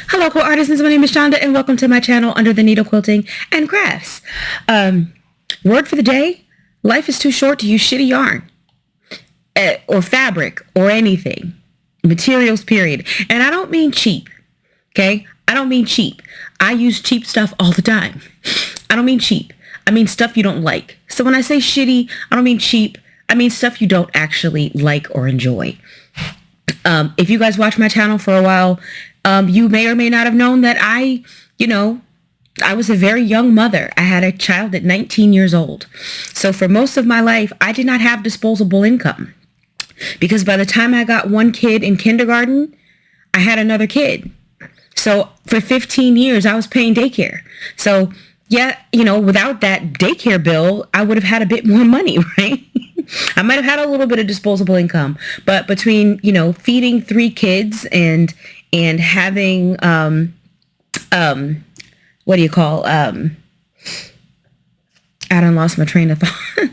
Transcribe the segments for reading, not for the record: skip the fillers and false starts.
Hello, cool artisans. My name is Shonda, and welcome to my channel Under the Needle Quilting and Crafts. Word for the day: life is too short to use shitty yarn, or fabric, or anything. Materials, period. And I don't mean cheap. Okay, I don't mean cheap. I use cheap stuff all the time. I don't mean cheap. I mean stuff you don't like. So when I say shitty, I don't mean cheap. I mean stuff you don't actually like or enjoy. If you guys watch my channel for a while, you may or may not have known that I was a very young mother. I had a child at 19 years old. So for most of my life, I did not have disposable income, because by the time I got one kid in kindergarten, I had another kid. So for 15 years, I was paying daycare. So yeah, without that daycare bill, I would have had a bit more money, right? I might have had a little bit of disposable income, but between, feeding three kids and having, what do you call, I done lost my train of thought.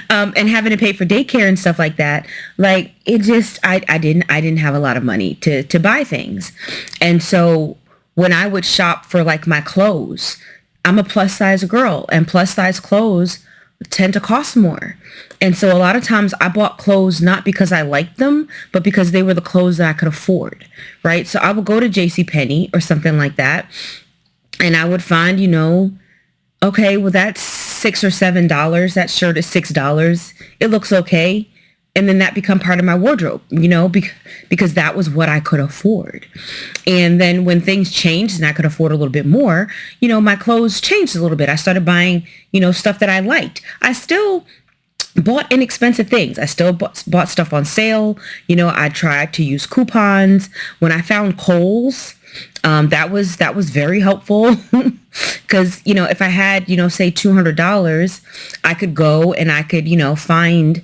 And having to pay for daycare and stuff like that, like it just, I didn't have a lot of money to buy things. And so when I would shop for like my clothes, I'm a plus size girl, and plus size clothes tend to cost more. And so a lot of times I bought clothes not because I liked them, but because they were the clothes that I could afford, right? So I would go to JCPenney or something like that, and I would find, okay, well, that's $6 or $7. That shirt is $6. It looks okay. And then that become part of my wardrobe, because that was what I could afford. And then when things changed and I could afford a little bit more, my clothes changed a little bit. I started buying, stuff that I liked. I still bought inexpensive things. I still bought stuff on sale. I tried to use coupons. When I found Kohl's, that was very helpful, because, if I had, say $200, I could go and I could, find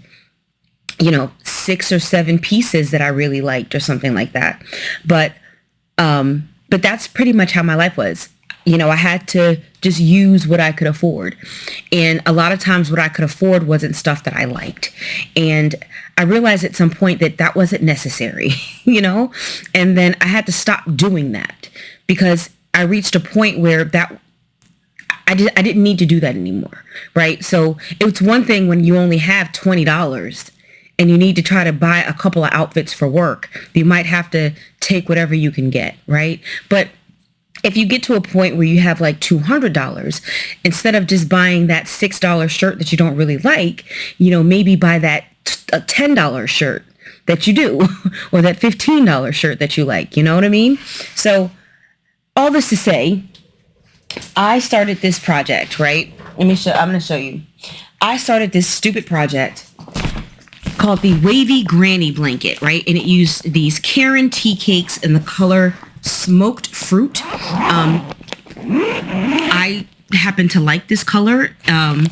6 or 7 pieces that I really liked or something like that. But that's pretty much how my life was. I had to just use what I could afford. And a lot of times what I could afford wasn't stuff that I liked. And I realized at some point that wasn't necessary, and then I had to stop doing that, because I reached a point where I didn't need to do that anymore. Right. So it's one thing when you only have $20 and you need to try to buy a couple of outfits for work. You might have to take whatever you can get, right? But if you get to a point where you have like $200, instead of just buying that $6 shirt that you don't really like, maybe buy that a $10 shirt that you do, or that $15 shirt that you like, you know what I mean? So all this to say, I started this project, right? I'm going to show you. I started this stupid project called the Wavy Granny Blanket, right? And it used these Karen tea cakes in the color Smoked Fruit. I happen to like this color, and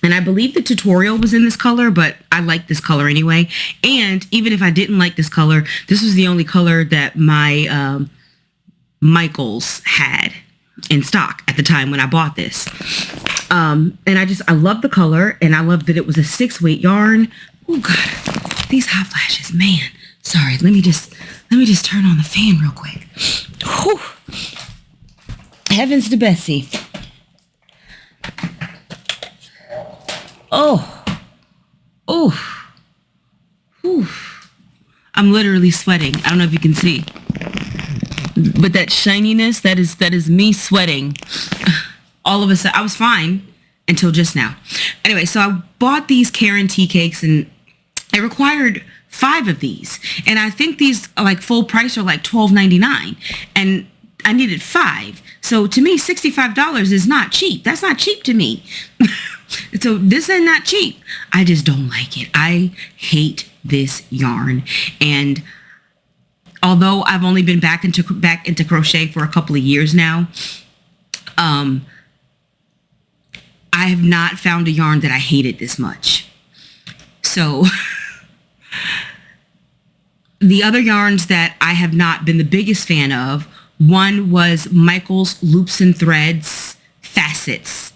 I believe the tutorial was in this color, but I like this color anyway. And even if I didn't like this color, this was the only color that my Michaels had in stock at the time when I bought this. And I love the color, and I love that it was a 6-weight yarn. Oh God, these hot flashes, man. Sorry, let me just turn on the fan real quick. Whew. Heavens to Betsy. Oh. Whew. I'm literally sweating. I don't know if you can see, but that shininess, that is me sweating. All of a sudden, I was fine until just now. Anyway, so I bought these Karen tea cakes, and it required 5 of these. And I think these are like full price are like $12.99. And I needed 5. So to me, $65 is not cheap. That's not cheap to me. So this is not cheap. I just don't like it. I hate this yarn. And although I've only been back into crochet for a couple of years now, I have not found a yarn that I hated this much. So the other yarns that I have not been the biggest fan of, one was Michaels Loops and Threads Facets.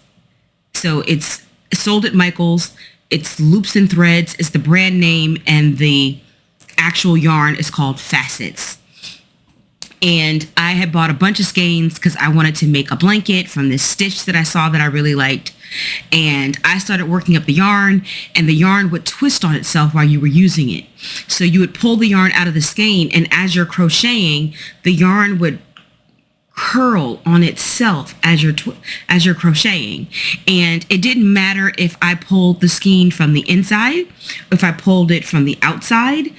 So it's sold at Michaels. It's Loops and Threads is the brand name, and the actual yarn is called Facets. And I had bought a bunch of skeins because I wanted to make a blanket from this stitch that I saw that I really liked. And I started working up the yarn, and the yarn would twist on itself while you were using it. So you would pull the yarn out of the skein, and as you're crocheting, the yarn would curl on itself as you're crocheting. And it didn't matter if I pulled the skein from the inside, if I pulled it from the outside,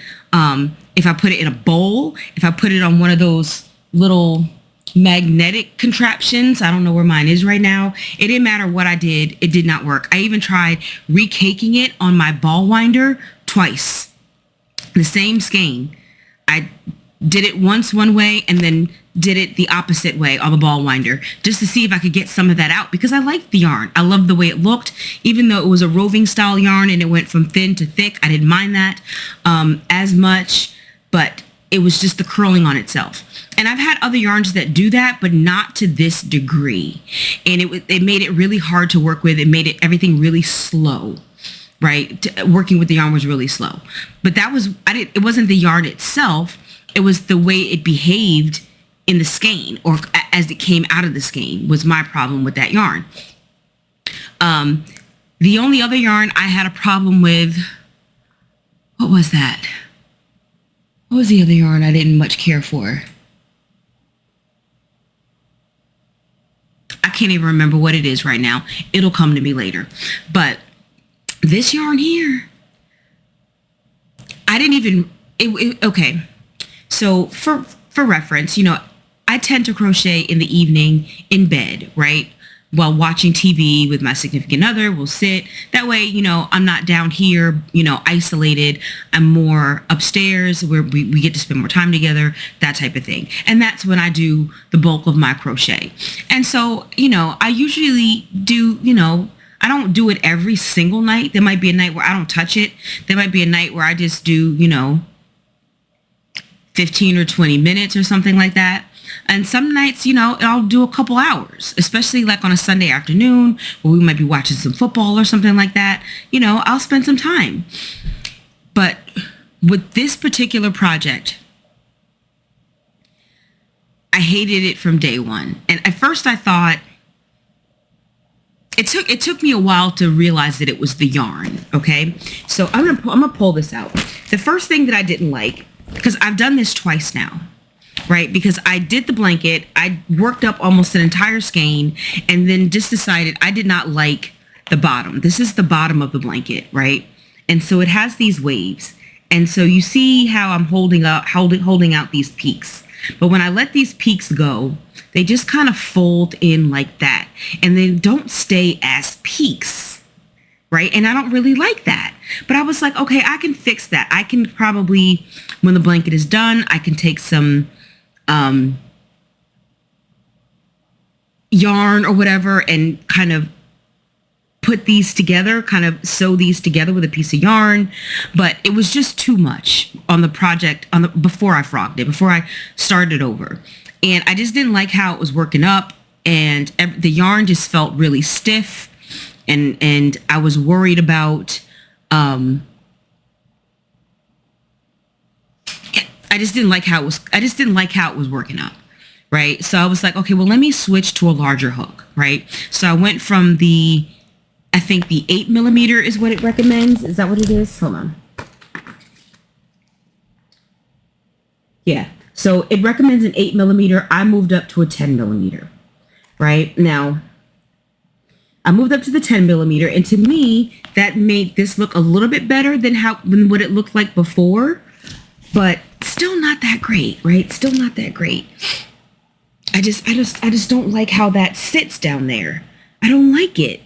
if I put it in a bowl, if I put it on one of those little magnetic contraptions. I don't know where mine is right now. It didn't matter what I did. It did not work. I even tried recaking it on my ball winder twice. The same skein. I did it once one way and then did it the opposite way on the ball winder just to see if I could get some of that out, because I liked the yarn. I loved the way it looked, even though it was a roving style yarn and it went from thin to thick. I didn't mind that as much, but it was just the curling on itself. And I've had other yarns that do that, but not to this degree. And it made it really hard to work with. It made everything really slow, right? Working with the yarn was really slow. But it wasn't the yarn itself. It was the way it behaved in the skein, or as it came out of the skein, was my problem with that yarn. The only other yarn I had a problem with, what was that? What was the other yarn I didn't much care for? I can't even remember what it is right now. It'll come to me later. But this yarn here, I didn't even, okay. So for reference, I tend to crochet in the evening in bed, right? While watching TV with my significant other, we'll sit. That way, I'm not down here, isolated. I'm more upstairs where we get to spend more time together, that type of thing. And that's when I do the bulk of my crochet. And so, I usually do, I don't do it every single night. There might be a night where I don't touch it. There might be a night where I just do, 15 or 20 minutes or something like that. And some nights, I'll do a couple hours, especially like on a Sunday afternoon where we might be watching some football or something like that. I'll spend some time. But with this particular project, I hated it from day one. And at first I thought, it took me a while to realize that it was the yarn. Okay. So I'm gonna pull this out. The first thing that I didn't like, because I've done this twice now, right? Because I did the blanket, I worked up almost an entire skein, and then just decided I did not like the bottom. This is the bottom of the blanket, right? And so it has these waves. And so you see how I'm holding out these peaks. But when I let these peaks go, they just kind of fold in like that. And they don't stay as peaks, right? And I don't really like that. But I was like, okay, I can fix that. I can probably, when the blanket is done, I can take some yarn or whatever and kind of put these together, kind of sew these together with a piece of yarn. But it was just too much on the project before I frogged it, before I started over. And I just didn't like how it was working up, and the yarn just felt really stiff, and I was worried about I just didn't like how it was working up, right? So I was like, okay, well, let me switch to a larger hook, right? So I went from I think the 8mm is what it recommends. Is that what it is? Hold on. Yeah. So it recommends an 8mm. I moved up to a 10mm, right? Now, I moved up to the 10mm, and to me, that made this look a little bit better than what it looked like before, but still not that great, right? Still not that great. I just don't like how that sits down there. I don't like it.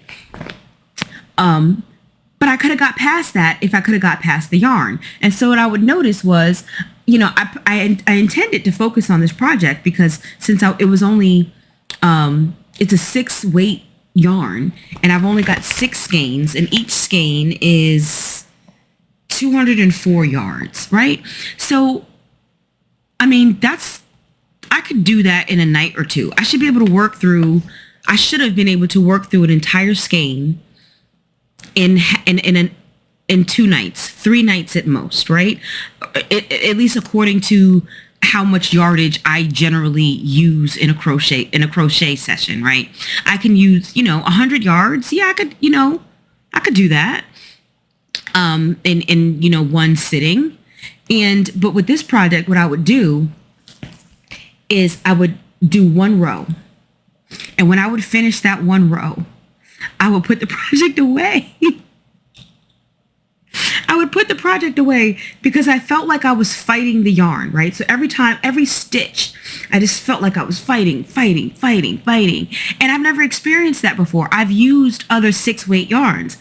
But I could have got past that if I could have got past the yarn. And so what I would notice was, I intended to focus on this project because since it was only, it's a 6-weight yarn, and I've only got 6 skeins, and each skein is 204 yards, right? So, I mean, I could do that in a night or two. I should have been able to work through an entire skein in 2 nights, 3 nights at most, right? At least according to how much yardage I generally use in a crochet session, right? I can use, 100 yards. Yeah, I could do that in one sitting. But with this project, what I would do is I would do one row. And when I would finish that one row, I would put the project away. I would put the project away because I felt like I was fighting the yarn, right? So every stitch, I just felt like I was fighting. And I've never experienced that before. I've used other 6-weight yarns.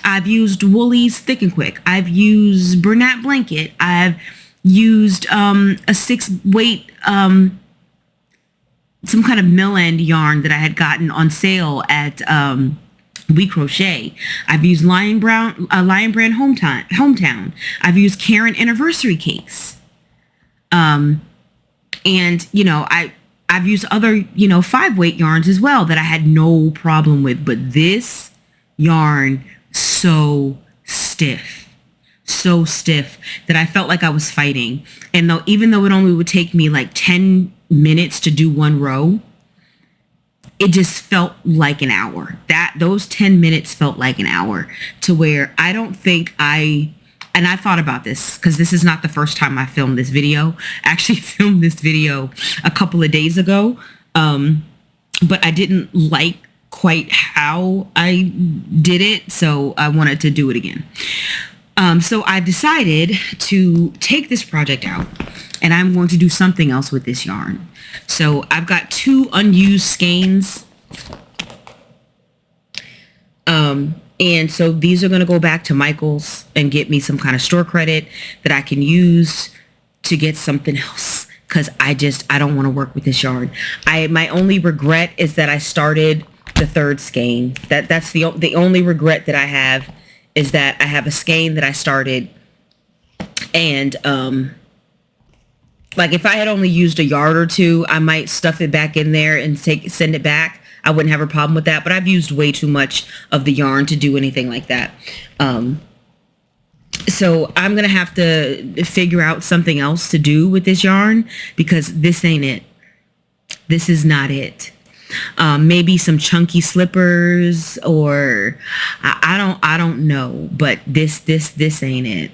I've used Woolies Thick and Quick. I've used Bernat Blanket. I've used a 6-weight, some kind of mill end yarn that I had gotten on sale at We Crochet. I've used Lion Brand Hometown. I've used Karen Anniversary Cakes. I've used other, 5-weight yarns as well that I had no problem with. But this yarn, so stiff that I felt like I was fighting. And even though it only would take me like 10 minutes to do one row, it just felt like an hour. Those 10 minutes felt like an hour, to where I don't think and I thought about this because this is not the first time I filmed this video. I actually filmed this video a couple of days ago, but I didn't like quite how I did it, so I wanted to do it again. So I decided to take this project out, and I'm going to do something else with this yarn. So I've got 2 unused skeins. And so these are going to go back to Michael's and get me some kind of store credit that I can use to get something else. Because I don't want to work with this yarn. My only regret is that I started the 3rd skein. That's the only regret that I have, is that I have a skein that I started, and like if I had only used a yard or 2, I might stuff it back in there and send it back. I wouldn't have a problem with that, but I've used way too much of the yarn to do anything like that. So I'm going to have to figure out something else to do with this yarn, because this ain't it. This is not it. Maybe some chunky slippers, or I don't know, but this ain't it.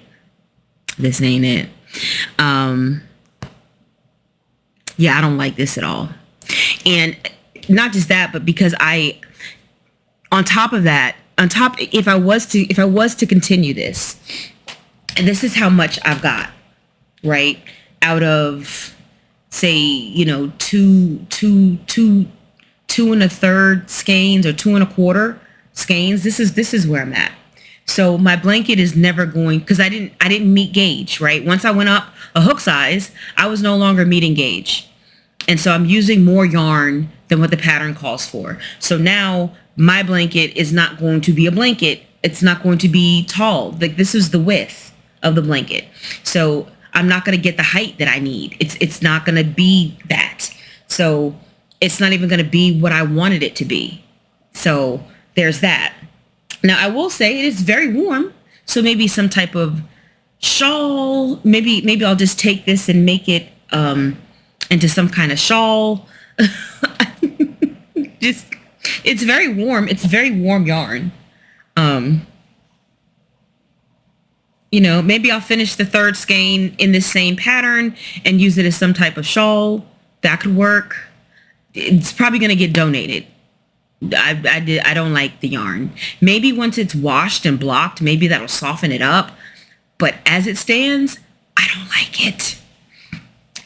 This ain't it. Yeah, I don't like this at all. And not just that, but because if I was to continue this, and this is how much I've got, right? Out of, say, 2 2.33 skeins or 2 1/4 skeins. This is where I'm at. So my blanket is never going, because I didn't meet gauge, right? Once I went up a hook size, I was no longer meeting gauge. And so I'm using more yarn than what the pattern calls for. So now my blanket is not going to be a blanket. It's not going to be tall. Like, this is the width of the blanket. So I'm not going to get the height that I need. It's not going to be that. So it's not even going to be what I wanted it to be. So there's that. Now, I will say it is very warm. So maybe some type of shawl. Maybe I'll just take this and make it into some kind of shawl. It's very warm. It's very warm yarn. Maybe I'll finish the 3rd skein in this same pattern and use it as some type of shawl. That could work. It's probably going to get donated. I don't like the yarn. Maybe once it's washed and blocked, maybe that'll soften it up. But as it stands, I don't like it.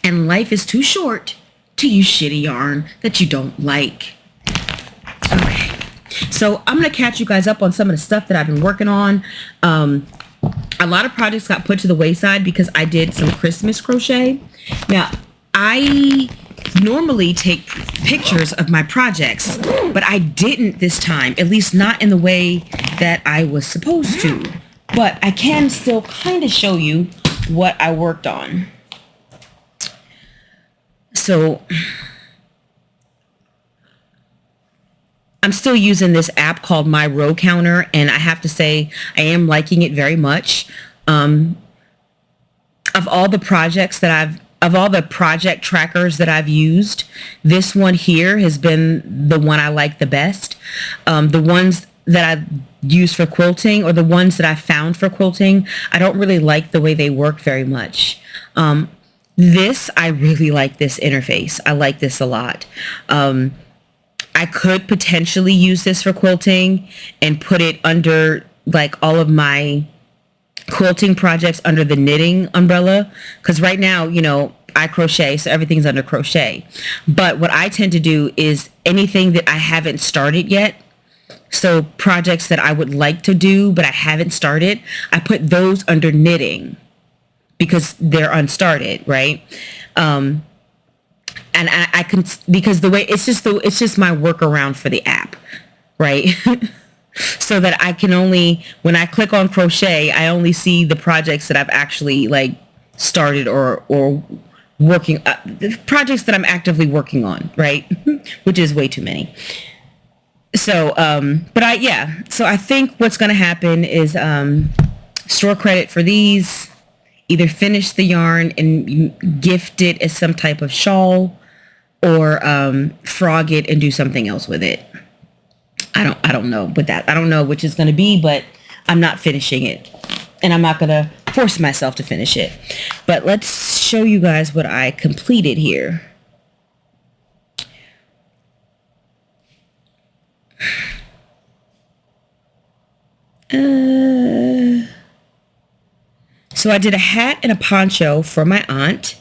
And life is too short to use shitty yarn that you don't like. Okay. So I'm going to catch you guys up on some of the stuff that I've been working on. A lot of projects got put to the wayside because I did some Christmas crochet. Now, I normally take pictures of my projects, but I didn't this time, at least not in the way that I was supposed to. But I can still kind of show you what I worked on. So I'm still using this app called My Row Counter, and I have to say I am liking it very much. Of all the projects that I've of all the project trackers that I've used, this one here has been the one I like the best. The ones that I've used for quilting, or the ones that I found for quilting, I don't really like the way they work very much. This, I really like this interface. I like this a lot. I could potentially use this for quilting and put it under like all of my quilting projects under the knitting umbrella, because right now, I crochet, so everything's under crochet. But what I tend to do is anything that I haven't started yet, so projects that I would like to do but I haven't started, I put those under knitting because they're unstarted, right? And I can, because the way it's just my workaround for the app, right? So that I can only, when I click on crochet, I only see the projects that I've actually like started or working, the projects that I'm actively working on, right? Which is way too many. So, so I think what's going to happen is store credit for these, either finish the yarn and gift it as some type of shawl, or frog it and do something else with it. I don't know with that. I don't know which is going to be, but I'm not finishing it, and I'm not going to force myself to finish it. But let's show you guys what I completed here. So I did a hat and a poncho for my aunt.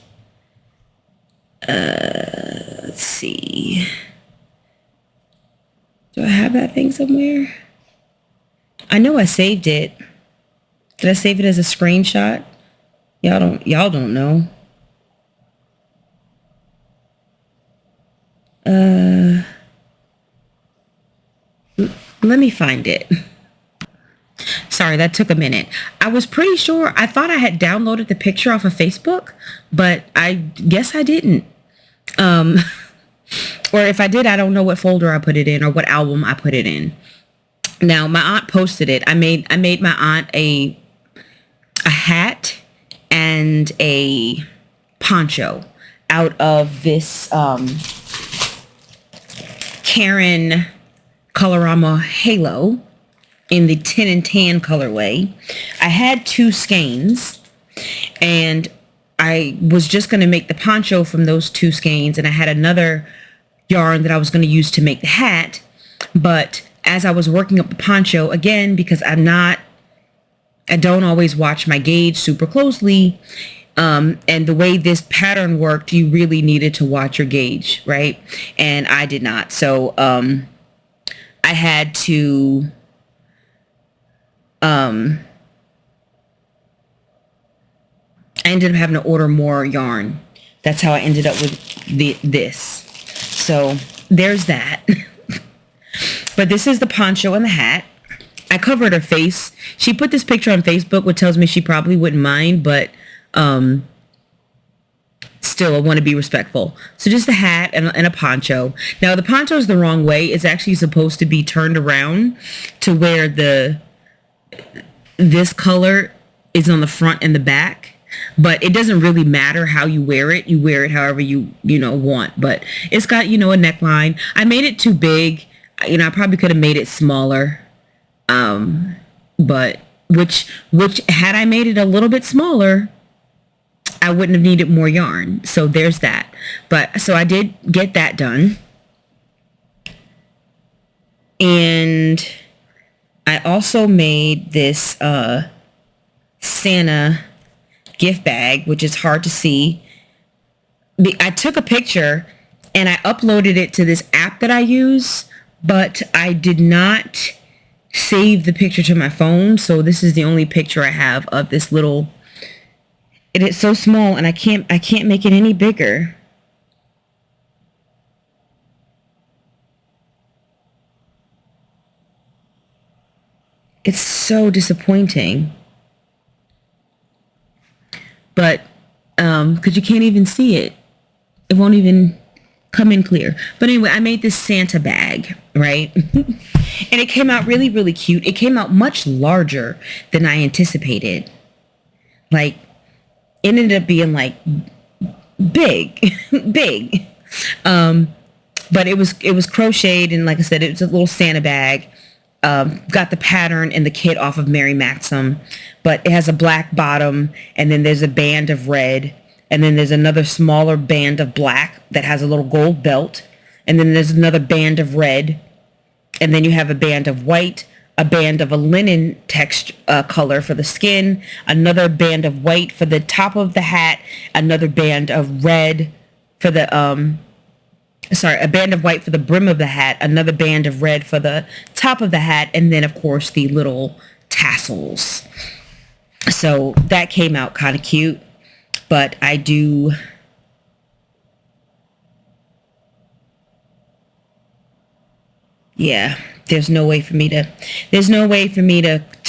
Let's see. Do I have that thing somewhere? I know I saved it. Did I save it as a screenshot? Y'all don't know. Let me find it. Sorry, that took a minute. I was pretty sure, I thought I had downloaded the picture off of Facebook, but I guess I didn't. Or if I did, I don't know what folder I put it in or what album I put it in. Now, my aunt posted it. I made my aunt a hat and a poncho out of this Karen Colorama Halo in the tin and tan colorway. I had 2 skeins, and I was just going to make the poncho from those 2 skeins, and I had another yarn that I was going to use to make the hat. But as I was working up the poncho, again, because I don't always watch my gauge super closely, and the way this pattern worked, you really needed to watch your gauge, right? And I did not. So I had to I ended up having to order more yarn. That's how I ended up with this. So there's that. But this is the poncho and the hat. I covered her face. She put this picture on Facebook, which tells me she probably wouldn't mind, but still, I want to be respectful. So just a hat and a poncho. Now, the poncho is the wrong way. It's actually supposed to be turned around to where this color is on the front and the back. But it doesn't really matter how you wear it. You wear it however you want. But it's got, a neckline. I made it too big. I probably could have made it smaller. But which had I made it a little bit smaller, I wouldn't have needed more yarn. So there's that. But so I did get that done. And I also made this Santa gift bag, which is hard to see. I took a picture and I uploaded it to this app that I use, but I did not save the picture to my phone. So this is the only picture I have of this little, it is so small and I can't make it any bigger. It's so disappointing. But because you can't even see it. It won't even come in clear. But anyway, I made this Santa bag, right? And it came out really, really cute. It came out much larger than I anticipated. Like, it ended up being like big, big. Um, but it was crocheted, and like I said, it was a little Santa bag. Got the pattern and the kit off of Mary Maxim, but it has a black bottom, and then there's a band of red, and then there's another smaller band of black that has a little gold belt, and then there's another band of red, and then you have a band of white, a band of a linen text color for the skin, another band of white for the top of the hat, another band of red for the a band of white for the brim of the hat, another band of red for the top of the hat, and then of course the little tassels. So that came out kind of cute, but yeah, there's no way for me to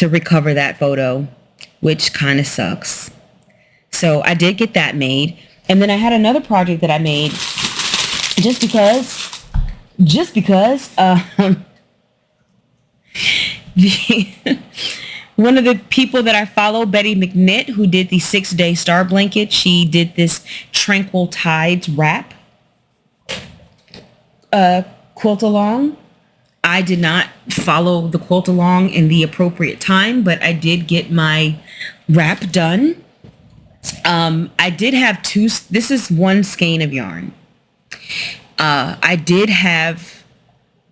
recover that photo, which kind of sucks. So I did get that made. And then I had another project that I made just because the, one of the people that I follow, Betty McNitt, who did the 6-day star blanket, she did this Tranquil Tides wrap quilt along. I did not follow the quilt along in the appropriate time, but I did get my wrap done. I did have this is one skein of yarn. I did have,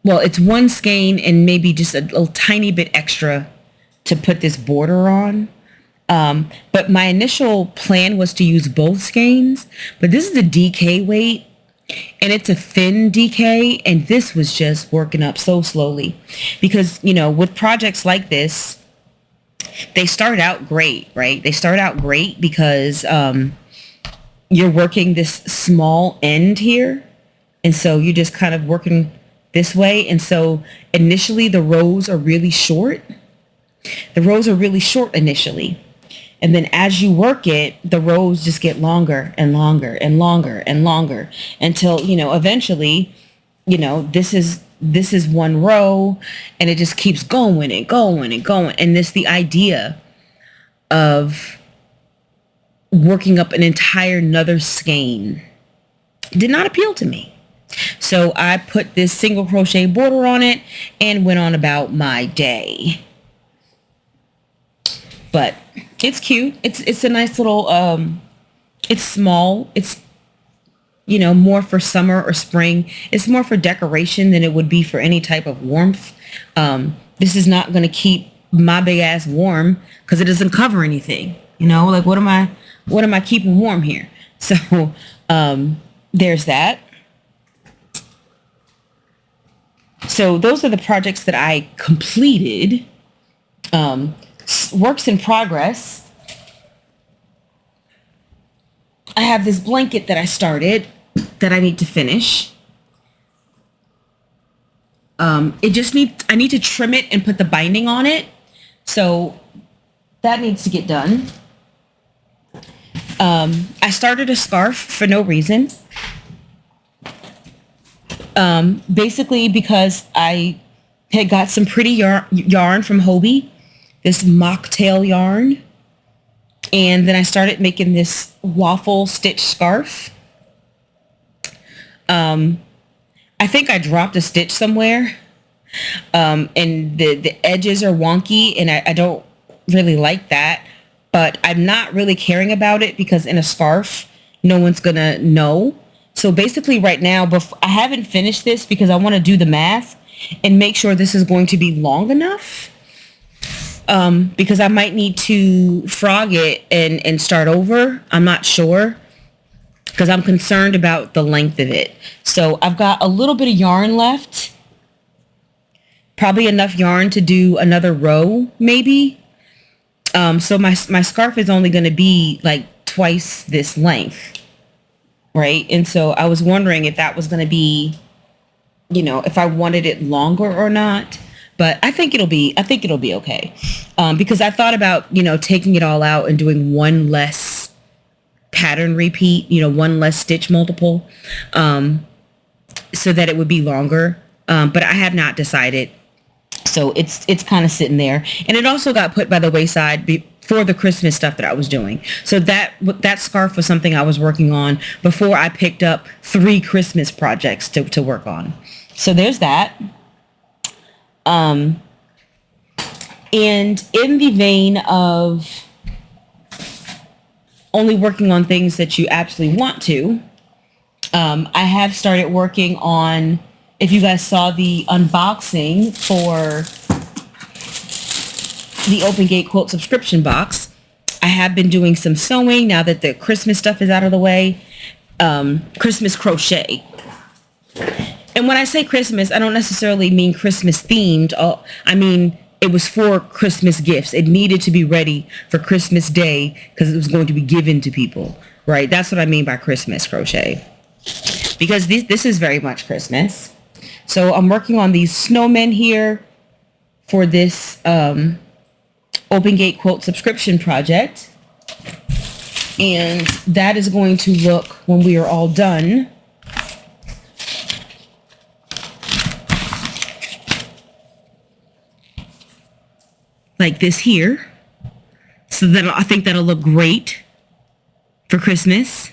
well, it's one skein and maybe just a little tiny bit extra to put this border on. But my initial plan was to use both skeins, but this is a DK weight, and it's a thin DK, and this was just working up so slowly because, with projects like this, they start out great, right? They start out great because you're working this small end here, and so you're just kind of working this way, and so initially the rows are really short. The rows are really short initially. And then as you work it, the rows just get longer and longer and longer and longer until, eventually, this is one row, and it just keeps going and going and going. And the idea of working up an entire another skein did not appeal to me. So I put this single crochet border on it and went on about my day. But it's cute. It's a nice little, it's small. It's, more for summer or spring. It's more for decoration than it would be for any type of warmth. This is not going to keep my big ass warm because it doesn't cover anything. Like what am I keeping warm here? So there's that. So those are the projects that I completed. Works in progress. I have this blanket that I started that I need to finish. I need to trim it and put the binding on it. So that needs to get done. I started a scarf for no reason. Basically because I had got some pretty yarn from Hobie, this mocktail yarn. And then I started making this waffle stitch scarf. I think I dropped a stitch somewhere. And the edges are wonky, and I don't really like that. But I'm not really caring about it because in a scarf, no one's going to know. So basically right now, I haven't finished this because I want to do the math and make sure this is going to be long enough. Because I might need to frog it and start over. I'm not sure because I'm concerned about the length of it. So I've got a little bit of yarn left. Probably enough yarn to do another row, maybe. So my scarf is only going to be like twice this length. Right? And so I was wondering if that was going to be, if I wanted it longer or not. But I think it'll be okay. Because I thought about, taking it all out and doing one less pattern repeat, one less stitch multiple, so that it would be longer. But I have not decided. So it's kind of sitting there. And it also got put by the wayside for the Christmas stuff that I was doing. So that scarf was something I was working on before I picked up 3 Christmas projects to work on. So there's that. And in the vein of only working on things that you absolutely want to, I have started working on, if you guys saw the unboxing for the Open Gate Quilt subscription box, I have been doing some sewing now that the Christmas stuff is out of the way. Christmas crochet. And when I say Christmas, I don't necessarily mean Christmas themed. I mean, it was for Christmas gifts. It needed to be ready for Christmas Day because it was going to be given to people, right? That's what I mean by Christmas crochet. Because this is very much Christmas. So I'm working on these snowmen here for this Open Gate Quilt subscription project. And that is going to look, when we are all done, like this here. So that I think that'll look great for Christmas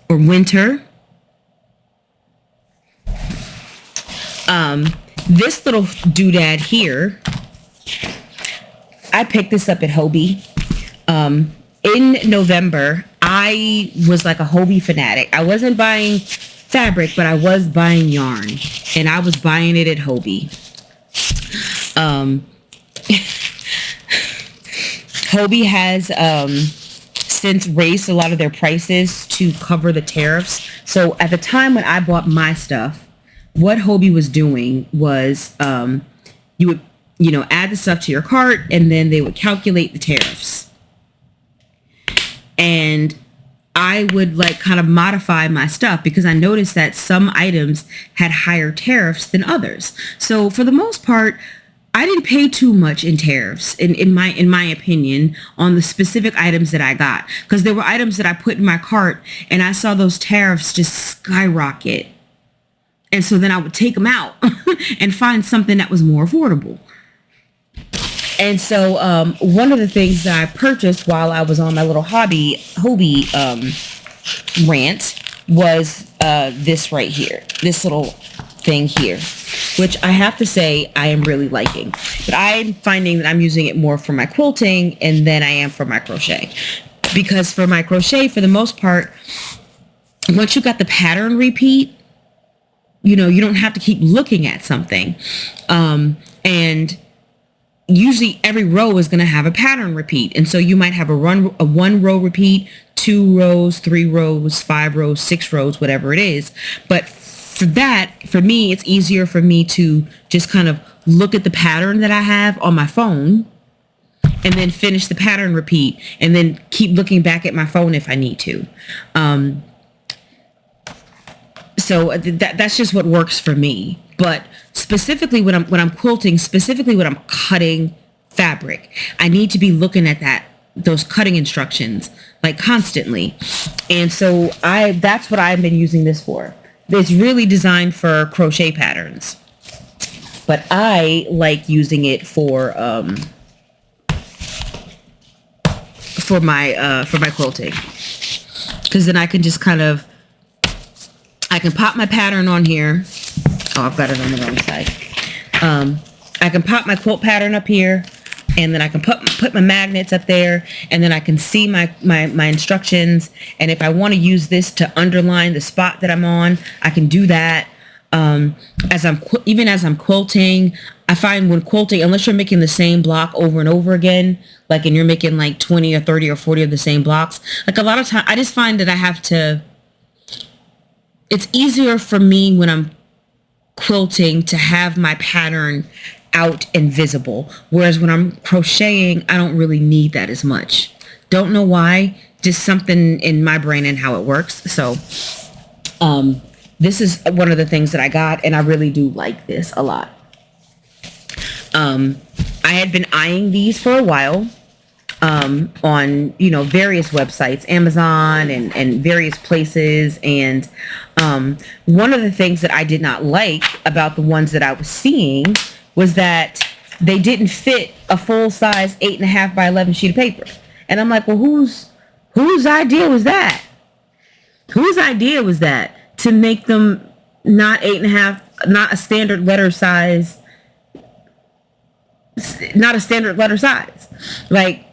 or winter. This little doodad here, I picked this up at Hobie. In November, I was like a Hobie fanatic. I wasn't buying fabric, but I was buying yarn, and I was buying it at Hobie. Hobie has since raised a lot of their prices to cover the tariffs. So at the time when I bought my stuff, what Hobie was doing was you would, add the stuff to your cart, and then they would calculate the tariffs. And I would kind of modify my stuff because I noticed that some items had higher tariffs than others. So for the most part, I didn't pay too much in tariffs, in my opinion, on the specific items that I got. Because there were items that I put in my cart, and I saw those tariffs just skyrocket. And so then I would take them out and find something that was more affordable. And so one of the things that I purchased while I was on my little Hobie rant was this right here, this little thing here, which I have to say I am really liking. But I'm finding that I'm using it more for my quilting and than I am for my crochet. Because for my crochet, for the most part, once you got the pattern repeat, you don't have to keep looking at something. And usually every row is going to have a pattern repeat. And so you might have a one row repeat, 2 rows, 3 rows, 5 rows, 6 rows, whatever it is. But for me, it's easier for me to just kind of look at the pattern that I have on my phone and then finish the pattern repeat and then keep looking back at my phone if I need to. So that's just what works for me. But specifically when I'm quilting, specifically when I'm cutting fabric, I need to be looking at those cutting instructions constantly. And so that's what I've been using this for. It's really designed for crochet patterns, but I like using it for my quilting, because then I can just I can pop my pattern on here. Oh, I've got it on the wrong side. I can pop my quilt pattern up here, and then I can put my magnets up there, and then I can see my instructions. And if I want to use this to underline the spot that I'm on, I can do that. As I'm quilting, I find when quilting, unless you're making the same block over and over again, and you're making 20 or 30 or 40 of the same blocks, a lot of time I just find that it's easier for me when I'm quilting to have my pattern out and visible, whereas when I'm crocheting, I don't really need that as much. Don't know why, just something in my brain and how it works. So this is one of the things that I got, and I really do like this a lot. I had been eyeing these for a while on various websites, Amazon and various places, and one of the things that I did not like about the ones that I was seeing was that they didn't fit a full size 8.5 by 11 sheet of paper. And I'm like, well, whose idea was that? Whose idea was that to make them not 8.5, not a standard letter size, not a standard letter size? Like,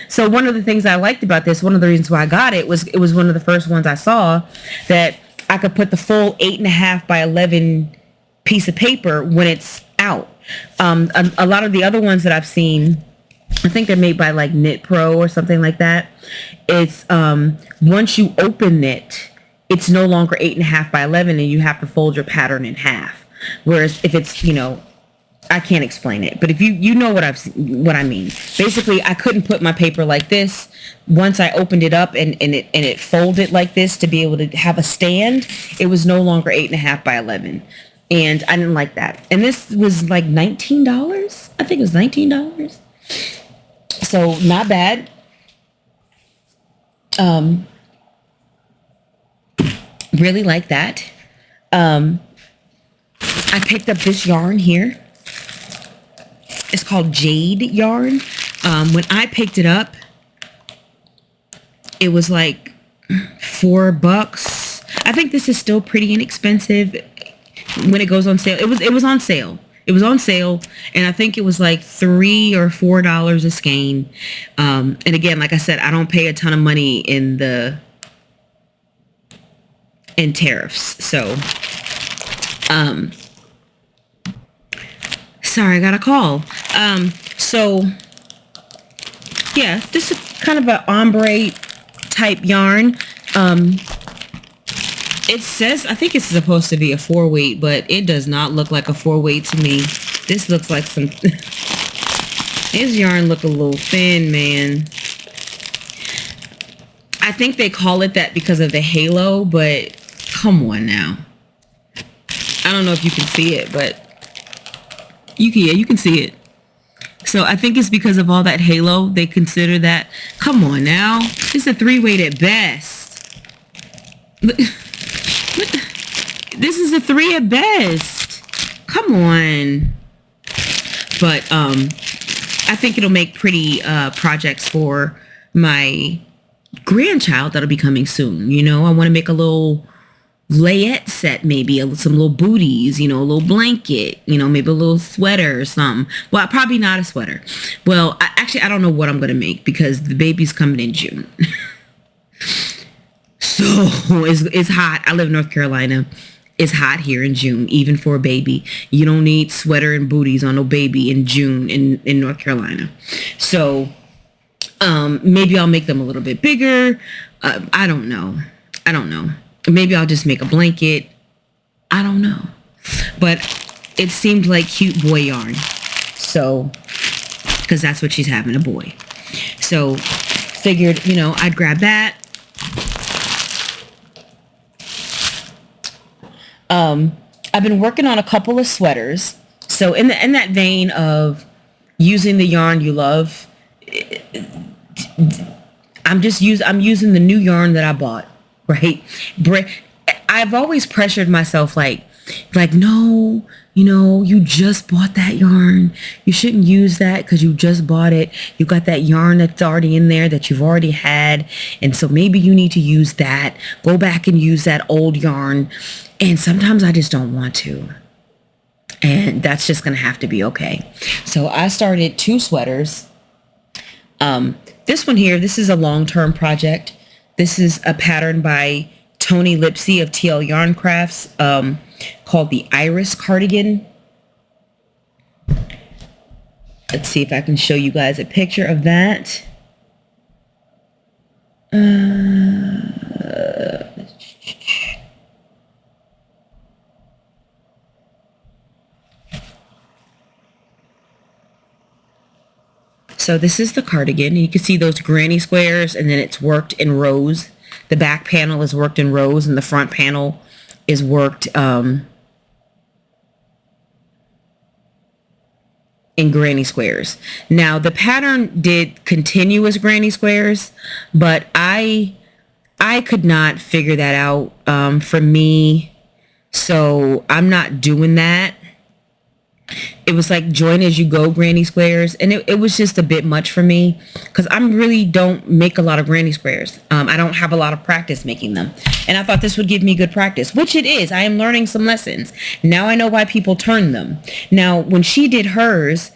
so one of the things I liked about this, one of the reasons why I got it was one of the first ones I saw that I could put the full 8.5 by 11 piece of paper when it's out. A lot of the other ones that I've seen, I think they're made by like Knit Pro or something like that. It's once you open it, it's no longer 8.5 by 11, and you have to fold your pattern in half. Whereas if it's, I can't explain it, but if you know what I mean. Basically, I couldn't put my paper like this. Once I opened it up and it folded like this to be able to have a stand, it was no longer 8.5 by 11. And I didn't like that. And this was like $19. I think it was $19. So not bad. Really like that. I picked up this yarn here. It's called Jade yarn. When I picked it up, it was like $4. I think this is still pretty inexpensive when it goes on sale. It was on sale. It was on sale, and I think it was like $3 or $4 a skein. And again, like I said, I don't pay a ton of money in tariffs. So, sorry, I got a call. So yeah, this is kind of an ombre type yarn. It says, I think it's supposed to be a 4-weight, but it does not look like a 4-weight to me. This looks like some, his yarn look a little thin, man. I think they call it that because of the halo, but come on now. I don't know if you can see it, but you can see it. So I think it's because of all that halo, they consider that. Come on now. It's a 3-weight at best. This is a 3 at best. Come on. But I think it'll make pretty projects for my grandchild that'll be coming soon. I want to make a little layette set, maybe some little booties, a little blanket, maybe a little sweater or something. Well, probably not a sweater. Well, I don't know what I'm going to make because the baby's coming in June. So it's hot. I live in North Carolina. It's hot here in June, even for a baby. You don't need sweater and booties on no baby in June in North Carolina. So maybe I'll make them a little bit bigger. I don't know. Maybe I'll just make a blanket. I don't know. But it seemed like cute boy yarn. So, because that's what she's having, a boy. So figured, I'd grab that. I've been working on a couple of sweaters. So in that vein of using the yarn you love, I'm using the new yarn that I bought, right? I've always pressured myself like, no, you just bought that yarn. You shouldn't use that because you just bought it. You got that yarn that's already in there that you've already had. And so maybe you need to use that. Go back and use that old yarn. And sometimes I just don't want to. And that's just going to have to be okay. So I started 2 sweaters. This one here, this is a long-term project. This is a pattern by Tony Lipsy of TL Yarn Crafts, called the Iris cardigan. Let's see if I can show you guys a picture of that. So this is the cardigan, and you can see those granny squares, and then it's worked in rows. The back panel is worked in rows, and the front panel is worked in granny squares. Now the pattern did continuous granny squares, but I could not figure that out for me, so I'm not doing that. It was like join as you go granny squares, and it was just a bit much for me because I'm really don't make a lot of granny squares. I don't have a lot of practice making them, and I thought this would give me good practice, which it is. I am learning some lessons now. I know why people turn them. Now when she did hers,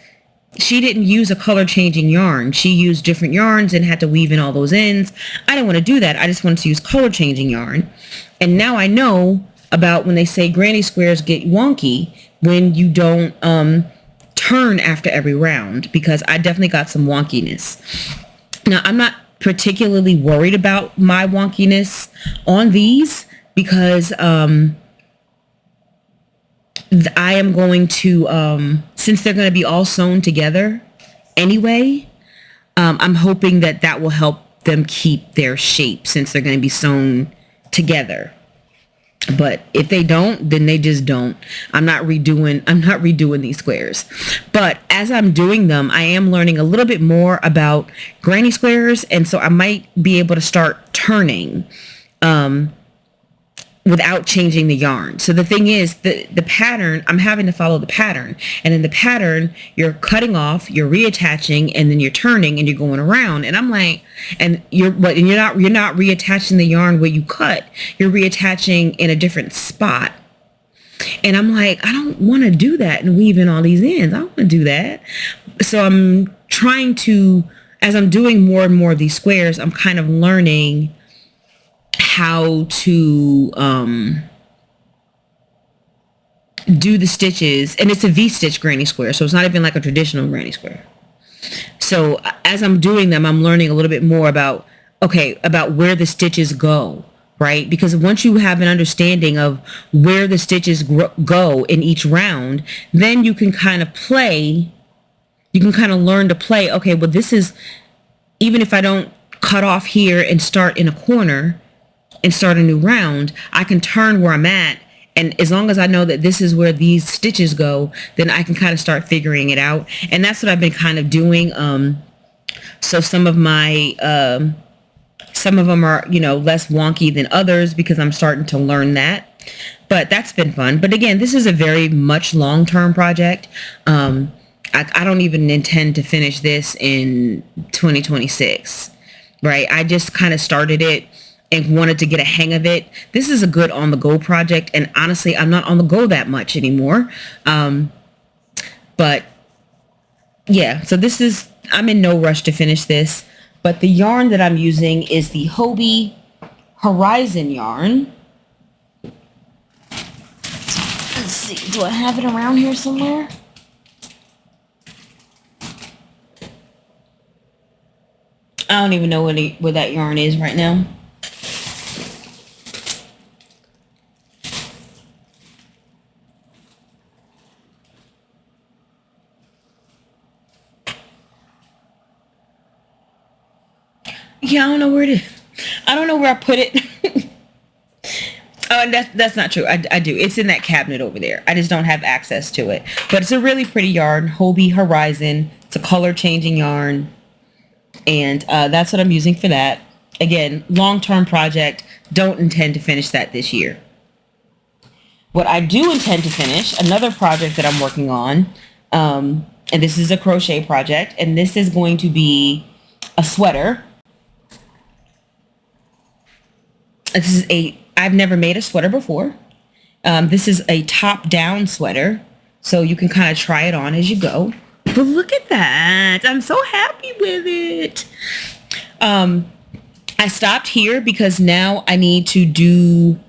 she didn't use a color changing yarn. She used different yarns and had to weave in all those ends. I didn't want to do that. I just wanted to use color changing yarn. And now I know about when they say granny squares get wonky when you don't turn after every round, because I definitely got some wonkiness. Now I'm not particularly worried about my wonkiness on these because I am going to, since they're going to be all sewn together anyway, I'm hoping that that will help them keep their shape since they're going to be sewn together. But if they don't, then they just don't. I'm not redoing these squares. But as I'm doing them, I am learning a little bit more about granny squares. And so I might be able to start turning, without changing the yarn. So the thing is, the pattern, I'm having to follow the pattern. And in the pattern, you're cutting off, you're reattaching, and then you're turning and you're going around. And I'm like, you're not reattaching the yarn where you cut. You're reattaching in a different spot. And I'm like, I don't want to do that and weave in all these ends. I don't want to do that. So I'm trying to, as I'm doing more and more of these squares, I'm kind of learning how to do the stitches. And it's a V-stitch granny square, so it's not even like a traditional granny square. So as I'm doing them, I'm learning a little bit more about where the stitches go, right? Because once you have an understanding of where the stitches go in each round, then you can kind of play, you can kind of learn to play, okay, well, this is, even if I don't cut off here and start in a corner and start a new round, I can turn where I'm at. And as long as I know that this is where these stitches go, then I can kind of start figuring it out. And that's what I've been kind of doing. So some of them are, less wonky than others because I'm starting to learn that. But that's been fun. But again, this is a very much long-term project. I don't even intend to finish this in 2026, right? I just kind of started it and wanted to get a hang of it. This is a good on-the-go project, and honestly, I'm not on the go that much anymore. But yeah, so I'm in no rush to finish this, but the yarn that I'm using is the Hobie Horizon yarn. Let's see, do I have it around here somewhere? I don't even know where that yarn is right now. Yeah, I don't know where it is. I don't know where I put it. Oh, and that's not true. I do. It's in that cabinet over there. I just don't have access to it. But it's a really pretty yarn, Hobie Horizon. It's a color changing yarn. And that's what I'm using for that. Again, long-term project. Don't intend to finish that this year. What I do intend to finish, another project that I'm working on, and this is a crochet project, and this is going to be a sweater. I've never made a sweater before. This is a top-down sweater, so you can kind of try it on as you go. But look at that. I'm so happy with it. I stopped here because now I need to do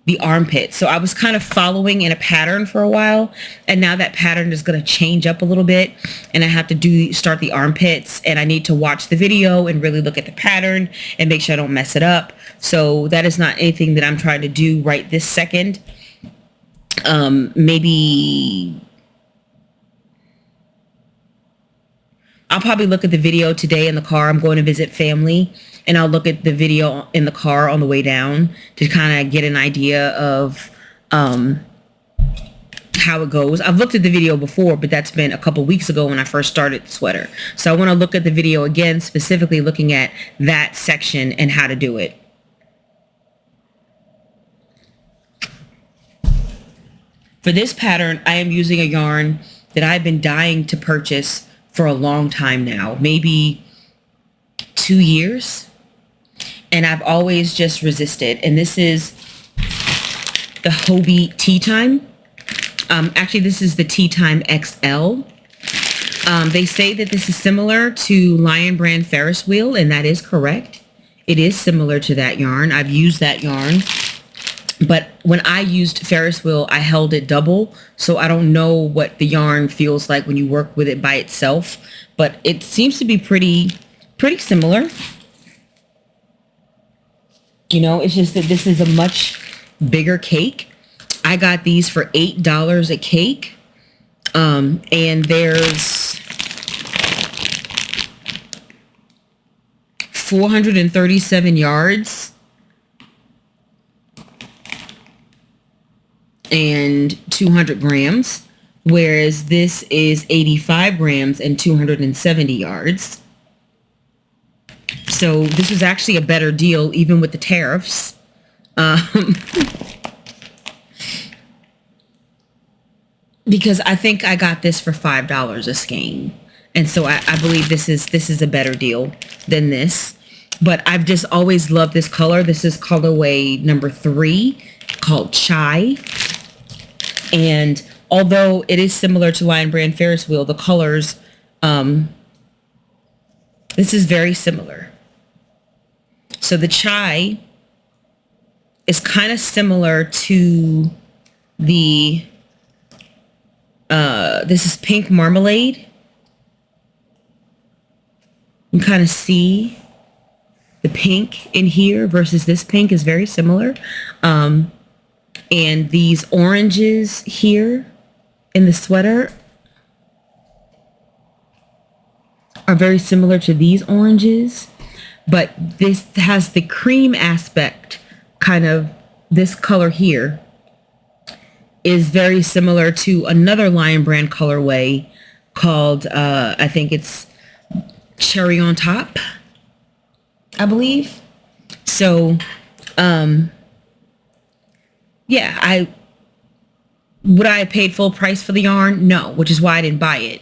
the armpit. So I was kind of following in a pattern for a while, and now that pattern is going to change up a little bit, and I have to start the armpits, and I need to watch the video and really look at the pattern and make sure I don't mess it up. So that is not anything that I'm trying to do right this second. Maybe I'll probably look at the video today in the car. I'm going to visit family, and I'll look at the video in the car on the way down to kind of get an idea of how it goes. I've looked at the video before, but that's been a couple weeks ago when I first started the sweater. So I want to look at the video again, specifically looking at that section and how to do it. For For this pattern, I am using a yarn that I've been dying to purchase for a long time now, maybe 2 years. And I've always just resisted. And this is the Hobie Tea Time. Actually, this is the Tea Time XL. They say that this is similar to Lion Brand Ferris Wheel, and that is correct. It is similar to that yarn. I've used that yarn. But when I used Ferris Wheel, I held it double. So I don't know what the yarn feels like when you work with it by itself. But it seems to be pretty similar. You know, it's just that this is a much bigger cake. I got these for $8 a cake. And there's 437 yards and 200 grams, whereas this is 85 grams and 270 yards. So this was actually a better deal, even with the tariffs. Because I think I got this for $5 a skein. And so I believe this is a better deal than this. But I've just always loved this color. This is colorway number 3, called Chai. And although it is similar to Lion Brand Ferris Wheel, the colors, this is very similar. So the Chai is kind of similar to the, this is Pink Marmalade. You kind of see the pink in here versus this pink is very similar. And these oranges here in the sweater are very similar to these oranges. But this has the cream aspect, kind of this color here is very similar to another Lion Brand colorway called, I think it's Cherry on Top, I believe. So, yeah, would I have paid full price for the yarn? No, which is why I didn't buy it.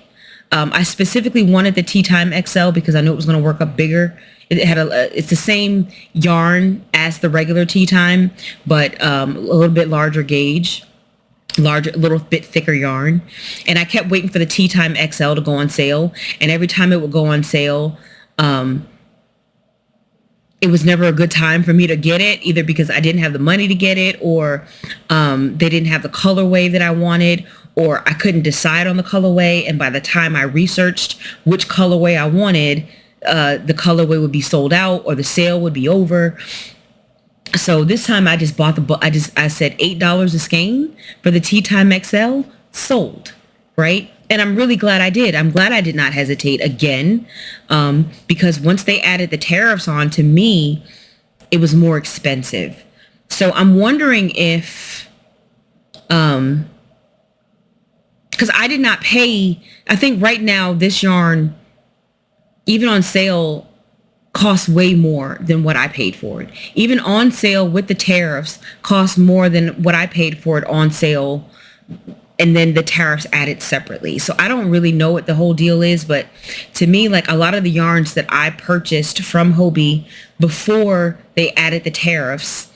I specifically wanted the Tea Time XL because I knew it was going to work up bigger. It had it's the same yarn as the regular Tea Time, but a little bit larger gauge, a little bit thicker yarn. And I kept waiting for the Tea Time XL to go on sale. And every time it would go on sale, it was never a good time for me to get it, either because I didn't have the money to get it, or they didn't have the colorway that I wanted, or I couldn't decide on the colorway. And by the time I researched which colorway I wanted, the colorway would be sold out or the sale would be over. So this time I just bought the book. I said $8 a skein for the Tea Time XL, sold, right? And I'm really glad I did. I'm glad I did not hesitate again, because once they added the tariffs on, to me, it was more expensive. So I'm wondering if, because I did not pay, I think right now this yarn, even on sale, costs way more than what I paid for it. Even on sale with the tariffs costs more than what I paid for it on sale, and then the tariffs added separately. So I don't really know what the whole deal is, but to me, like a lot of the yarns that I purchased from Hobie before they added the tariffs,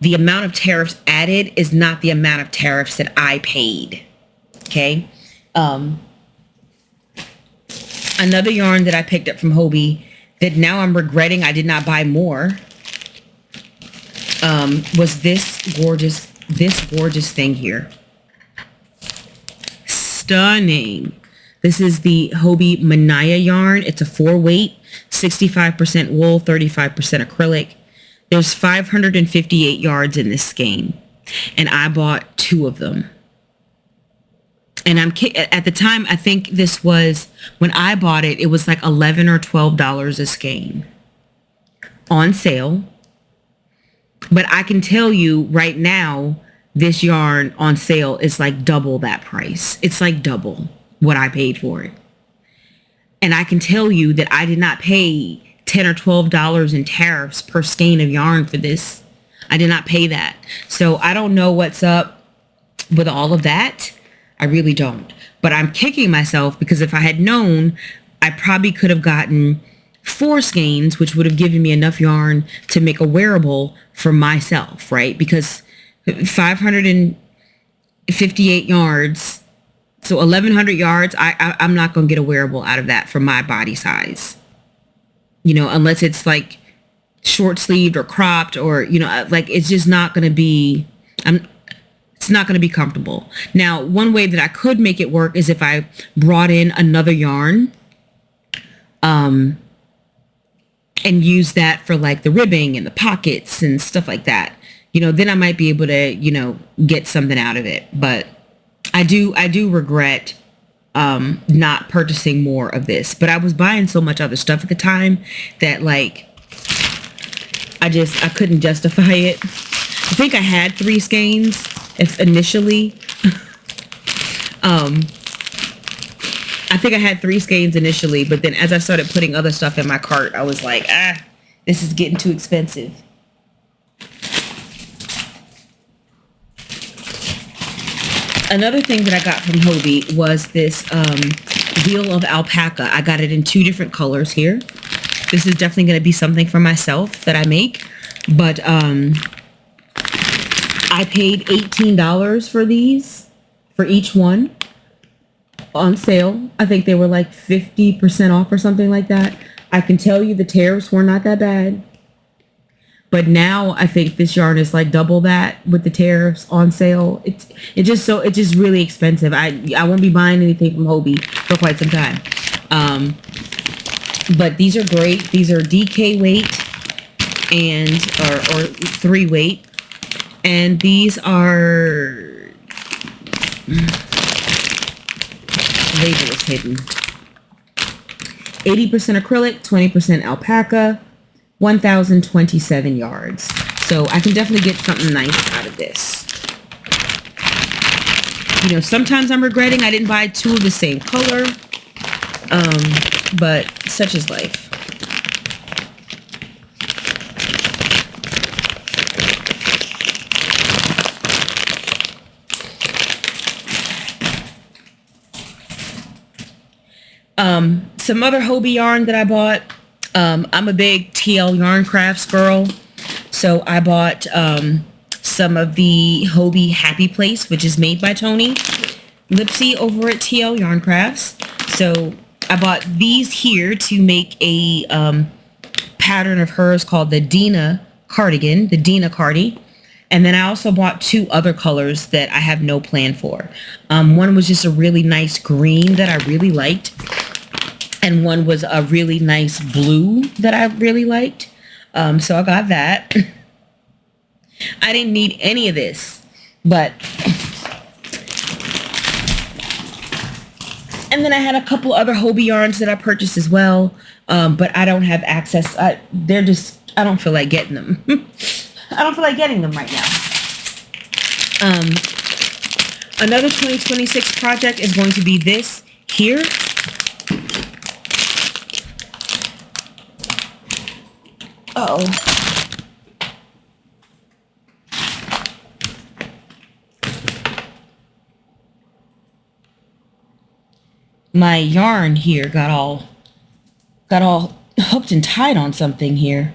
the amount of tariffs added is not the amount of tariffs that I paid. Okay. Another yarn that I picked up from Hobie that now I'm regretting I did not buy more, was this gorgeous thing here. Stunning. This is the Hobie Manaya yarn. It's a 4-weight, 65% wool, 35% acrylic. There's 558 yards in this skein, and I bought 2 of them. And at the time, I think this was, when I bought it, it was like $11 or $12 a skein on sale. But I can tell you right now, this yarn on sale is like double that price. It's like double what I paid for it. And I can tell you that I did not pay $10 or $12 in tariffs per skein of yarn for this. I did not pay that. So I don't know what's up with all of that, I really don't. But I'm kicking myself because if I had known, I probably could have gotten 4 skeins, which would have given me enough yarn to make a wearable for myself, right? Because 558 yards, so 1,100 yards, I'm not going to get a wearable out of that for my body size. You know, unless it's like short sleeved or cropped or, you know, like it's just not going to be, it's not going to be comfortable. Now, one way that I could make it work is if I brought in another yarn, and use that for like the ribbing and the pockets and stuff like that. You know, then I might be able to, you know, get something out of it. But I do regret not purchasing more of this. But I was buying so much other stuff at the time that like I couldn't justify it. I think I had 3 skeins initially. I think I had 3 skeins initially, but then as I started putting other stuff in my cart, I was like, this is getting too expensive. Another thing that I got from Hobbii was this wheel of alpaca. I got it in 2 different colors here. This is definitely going to be something for myself that I make, but I paid $18 for these, for each one. On sale. I think they were like 50% off or something like that. I can tell you the tariffs were not that bad. But now I think this yarn is like double that with the tariffs on sale. It's just really expensive. I won't be buying anything from Hobbii for quite some time. But these are great. These are DK weight and or 3 weight. And these are label is hidden. 80% acrylic, 20% alpaca, 1,027 yards. So I can definitely get something nice out of this. You know, sometimes I'm regretting I didn't buy 2 of the same color. But such is life. Some other Hobbii yarn that I bought. I'm a big TL Yarn Crafts girl. So I bought some of the Hobbii Happy Place, which is made by Tony Lipsy over at TL Yarn Crafts. So I bought these here to make a pattern of hers called the Dina cardigan, the Dina Cardi. And then I also bought 2 other colors that I have no plan for. One was just a really nice green that I really liked. And one was a really nice blue that I really liked. So I got that. I didn't need any of this, but... And then I had a couple other Hobbii yarns that I purchased as well. But I don't have access. I don't feel like getting them. I don't feel like getting them right now. Another 2026 project is going to be this here. Uh-oh. My yarn here got all hooked and tied on something here.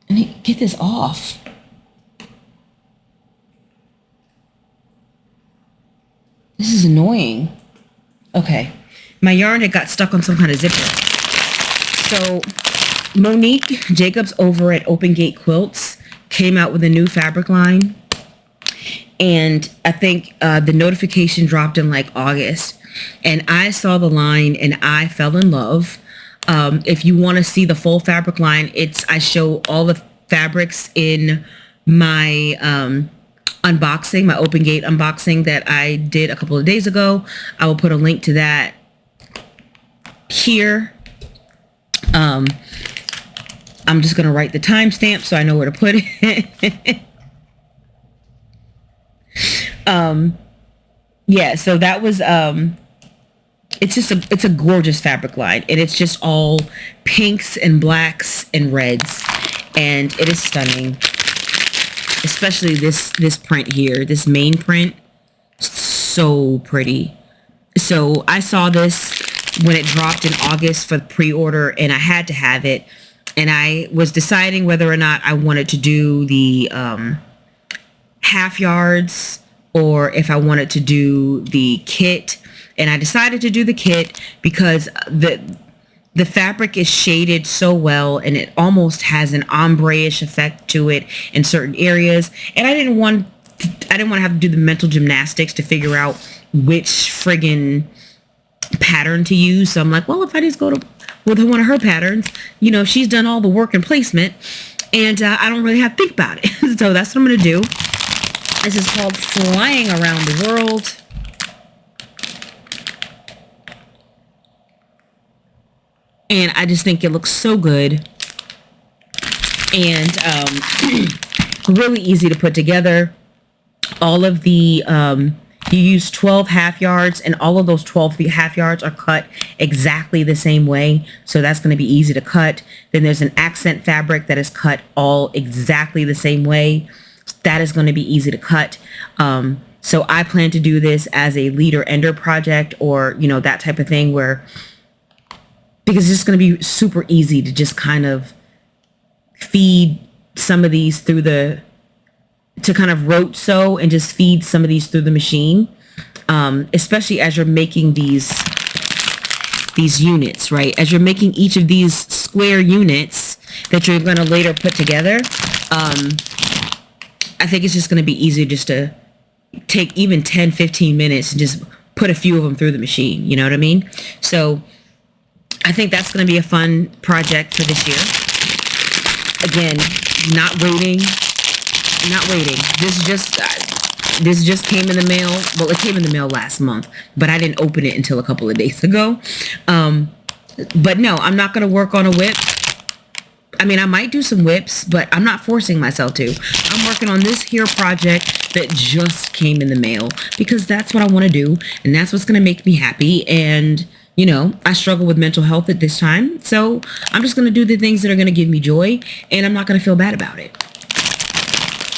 I need to get this off. This is annoying. Okay. My yarn had got stuck on some kind of zipper. So Monique Jacobs over at Open Gate Quilts came out with a new fabric line. And I think the notification dropped in like August. And I saw the line and I fell in love. If you want to see the full fabric line, I show all the fabrics in my unboxing, my Open Gate unboxing that I did a couple of days ago. I will put a link to that here. I'm just going to write the timestamp so I know where to put it. Yeah, so that was, it's a gorgeous fabric line, and it's just all pinks and blacks and reds, and it is stunning, especially this print here, this main print. so pretty. So I saw this when it dropped in August for the pre-order, and I had to have it. And I was deciding whether or not I wanted to do the half yards or if I wanted to do the kit. And I decided to do the kit because the fabric is shaded so well, and it almost has an ombre-ish effect to it in certain areas. And I didn't want to have to do the mental gymnastics to figure out which friggin' pattern to use. So I'm like, well, if I just go with one of her patterns, she's done all the work and placement, and I don't really have to think about it. So that's what I'm going to do. This is called Flying Around the World. And I just think it looks so good, and really easy to put together. All of the, you use 12 half yards, and all of those 12 half yards are cut exactly the same way. So that's going to be easy to cut. Then there's an accent fabric that is cut all exactly the same way. That is going to be easy to cut. So I plan to do this as a leader ender project, or, that type of thing because it's just going to be super easy to just kind of feed some of these to kind of rote sew and just feed some of these through the machine, especially as you're making these units, right? As you're making each of these square units that you're going to later put together, I think it's just going to be easier just to take even 10, 15 minutes and just put a few of them through the machine. You know what I mean? So I think that's going to be a fun project for this year. Again, not waiting. This just came in the mail. Well, it came in the mail last month, but I didn't open it until a couple of days ago. But no, I'm not going to work on a whip. I mean, I might do some whips, but I'm not forcing myself to. I'm working on this here project that just came in the mail because that's what I want to do, and that's what's going to make me happy. And I struggle with mental health at this time, so I'm just going to do the things that are going to give me joy, and I'm not going to feel bad about it.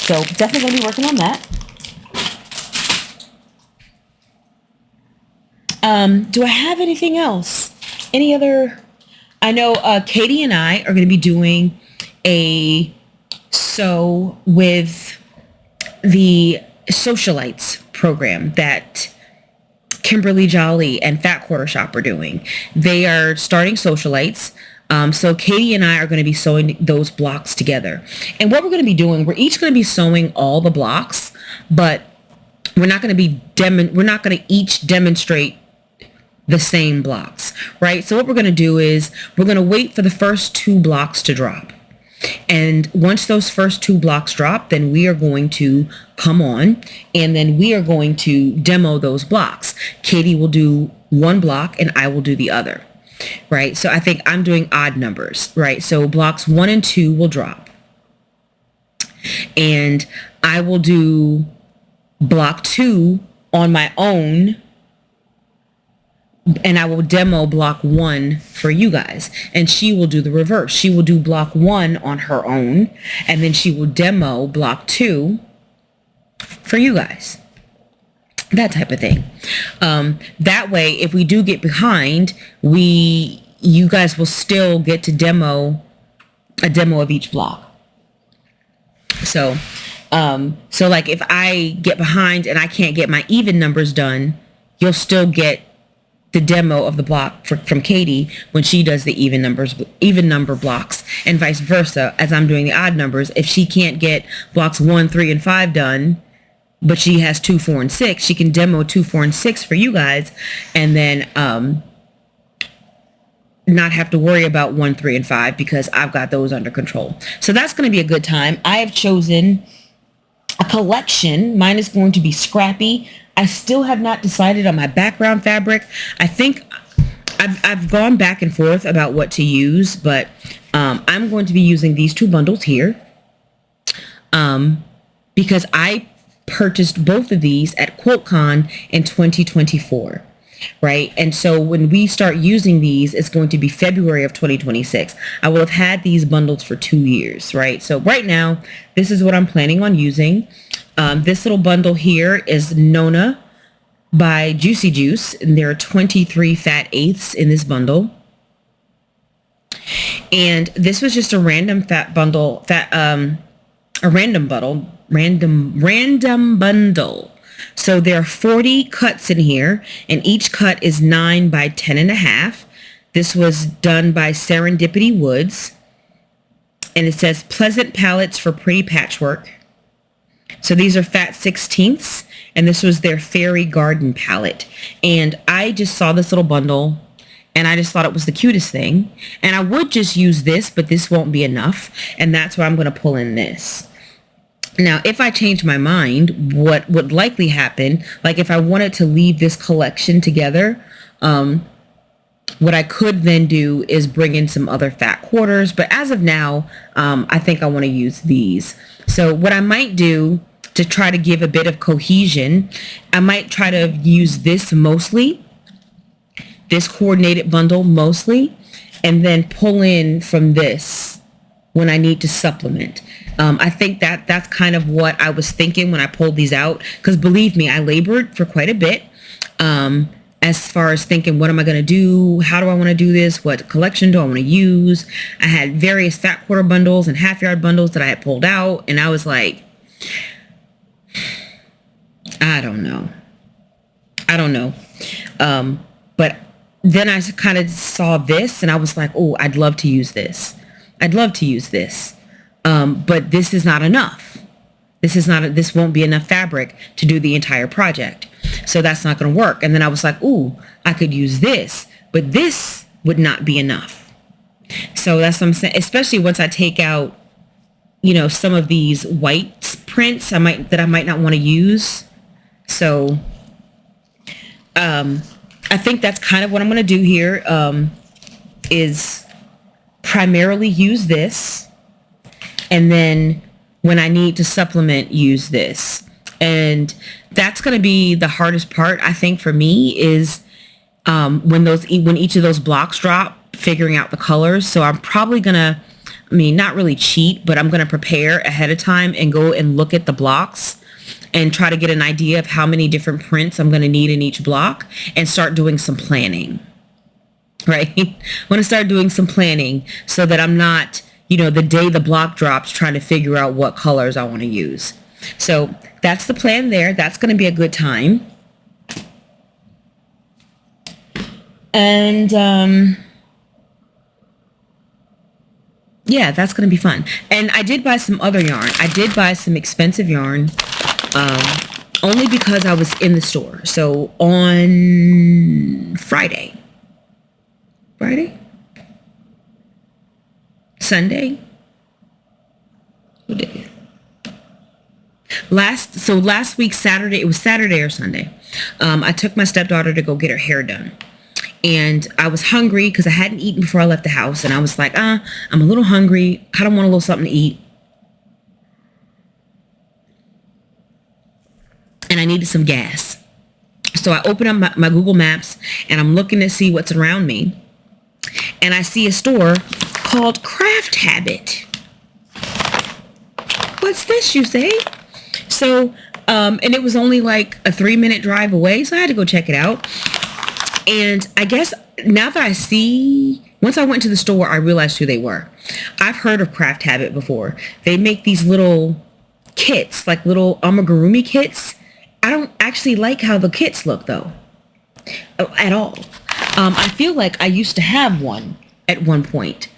So definitely going to be working on that. Do I have anything else? Any other? I know Katie and I are going to be doing a sew with the Socialites program that Kimberly Jolly and Fat Quarter Shop are doing. They are starting Socialites. So Katie and I are going to be sewing those blocks together. And what we're going to be doing, we're each going to be sewing all the blocks, but we're not going to each demonstrate the same blocks, right? So what we're going to do is we're going to wait for the first 2 blocks to drop. And once those first 2 blocks drop, then we are going to come on and then we are going to demo those blocks. Katie will do one block and I will do the other, right? So I think I'm doing odd numbers, right? So blocks 1 and 2 will drop. And I will do block 2 on my own, and I will demo block 1 for you guys. And she will do the reverse. She will do block 1 on her own, and then she will demo block 2 for you guys. That type of thing. That way, if we do get behind, you guys will still get to demo a demo of each block. So like if I get behind and I can't get my even numbers done, you'll still get the demo of the block from Katie when she does the even number blocks, and vice versa as I'm doing the odd numbers. If she can't get blocks 1, 3, and 5 done, but she has 2, 4, and 6, she can demo 2, 4, and 6 for you guys, and then not have to worry about 1, 3, and 5 because I've got those under control. So that's going to be a good time. I have chosen a collection. Mine is going to be scrappy. I still have not decided on my background fabric. I think I've gone back and forth about what to use, but I'm going to be using these 2 bundles here because I purchased both of these at QuiltCon in 2024, right? And so when we start using these, it's going to be February of 2026. I will have had these bundles for 2 years, right? So right now, this is what I'm planning on using. This little bundle here is Nona by Juicy Juice, and there are 23 fat eighths in this bundle. And this was just a random random bundle. So there are 40 cuts in here, and each cut is 9 by 10.5. This was done by Serendipity Woods, and it says pleasant palettes for pretty patchwork. So these are fat 16ths, and this was their fairy garden palette. And I just saw this little bundle, and I just thought it was the cutest thing. And I would just use this, but this won't be enough, and that's why I'm going to pull in this. Now, if I change my mind, what would likely happen, like if I wanted to leave this collection together, what I could then do is bring in some other fat quarters. But as of now, I think I want to use these. So what I might do to try to give a bit of cohesion, I might try to use this mostly, this coordinated bundle mostly, and then pull in from this when I need to supplement. I think that's kind of what I was thinking when I pulled these out, because believe me, I labored for quite a bit as far as thinking, what am I going to do? How do I want to do this? What collection do I want to use? I had various fat quarter bundles and half yard bundles that I had pulled out, and I was like, I don't know. But then I kind of saw this, and I was like, oh, I'd love to use this. But this is not enough. This won't be enough fabric to do the entire project. So that's not going to work. And then I was like, ooh, I could use this, but this would not be enough. So that's what I'm saying, especially once I take out, some of these white prints that I might not want to use. So, I think that's kind of what I'm going to do here, is primarily use this. And then when I need to supplement, use this. And that's going to be the hardest part, I think, for me, is when each of those blocks drop, figuring out the colors. So I'm probably going to, not really cheat, but I'm going to prepare ahead of time and go and look at the blocks and try to get an idea of how many different prints I'm going to need in each block and start doing some planning, right? I'm going to start doing some planning so that I'm not, the day the block drops, trying to figure out what colors I want to use. So that's the plan there. That's going to be a good time. And, yeah, that's going to be fun. And I did buy some other yarn. I did buy some expensive yarn, only because I was in the store. So on Sunday, what day? Last week, Saturday, it was Saturday or Sunday. I took my stepdaughter to go get her hair done. And I was hungry because I hadn't eaten before I left the house. And I was like, I'm a little hungry. Kind of want a little something to eat. And I needed some gas. So I open up my Google Maps and I'm looking to see what's around me. And I see a store called Craft Habit. What's this, you say? So, and it was only like a 3-minute drive away. So I had to go check it out. And I guess now that once I went to the store, I realized who they were. I've heard of Craft Habit before. They make these little kits, like little amigurumi kits. I don't actually like how the kits look, though, at all. I feel like I used to have one at one point,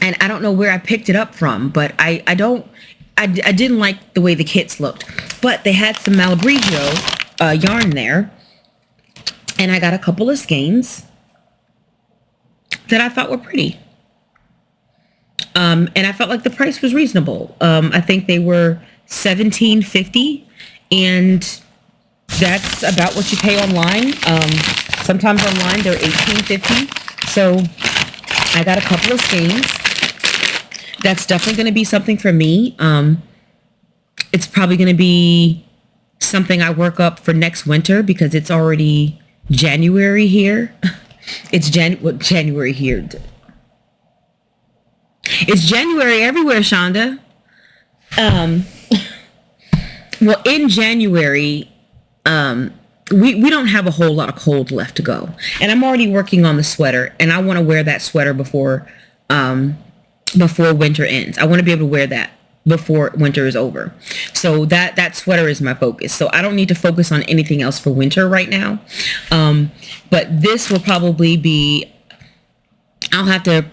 and I don't know where I picked it up from, but I didn't like the way the kits looked. But they had some Malabrigio yarn there, and I got a couple of skeins that I thought were pretty. And I felt like the price was reasonable. I think they were $17.50, and that's about what you pay online. Sometimes online they're $18.50. So I got a couple of skeins. That's definitely going to be something for me. It's probably going to be something I work up for next winter because it's already January here. It's January here. It's January everywhere, Shonda. Well, in January, we don't have a whole lot of cold left to go. And I'm already working on the sweater, and I want to wear that sweater before winter ends. I want to be able to wear that before winter is over. So that sweater is my focus. So I don't need to focus on anything else for winter right now. But this will probably be, I'll have to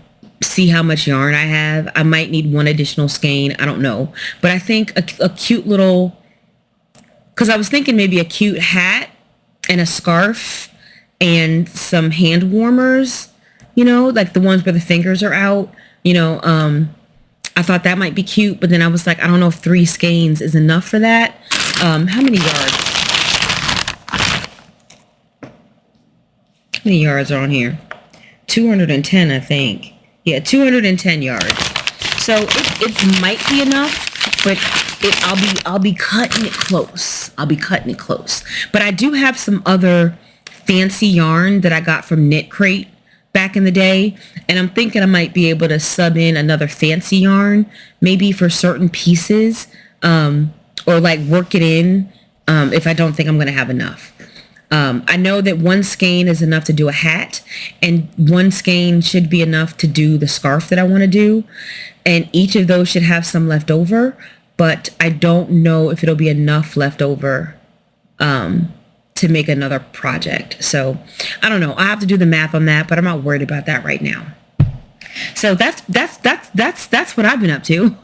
see how much yarn I have. I might need one additional skein. I don't know. But I think a cute little, because I was thinking maybe a cute hat and a scarf and some hand warmers, like the ones where the fingers are out, I thought that might be cute, but then I was like, I don't know if 3 skeins is enough for that. How many yards? How many yards are on here? 210, I think. Yeah, 210 yards. So it might be enough, but I'll be cutting it close. I'll be cutting it close. But I do have some other fancy yarn that I got from Knit Crate back in the day, and I'm thinking I might be able to sub in another fancy yarn, maybe for certain pieces, or like work it in if I don't think I'm going to have enough. I know that 1 skein is enough to do a hat, and 1 skein should be enough to do the scarf that I want to do, and each of those should have some left over, but I don't know if it'll be enough left over to make another project. So I don't know. I have to do the math on that, but I'm not worried about that right now. So that's what I've been up to.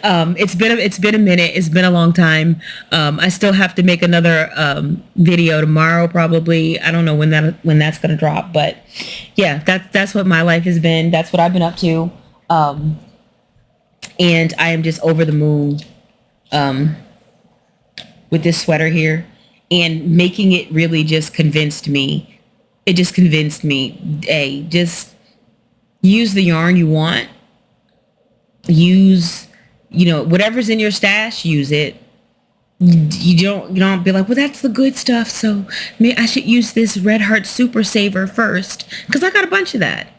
It's been a minute. It's been a long time. I still have to make another video tomorrow, probably. I don't know when that's gonna drop, but yeah, that's what my life has been. That's what I've been up to. And I am just over the moon with this sweater here, and making it really just convinced me. It just convinced me, hey, just use the yarn you want. Use, whatever's in your stash, use it. You don't be like, well, that's the good stuff, so I should use this Red Heart Super Saver first, because I got a bunch of that.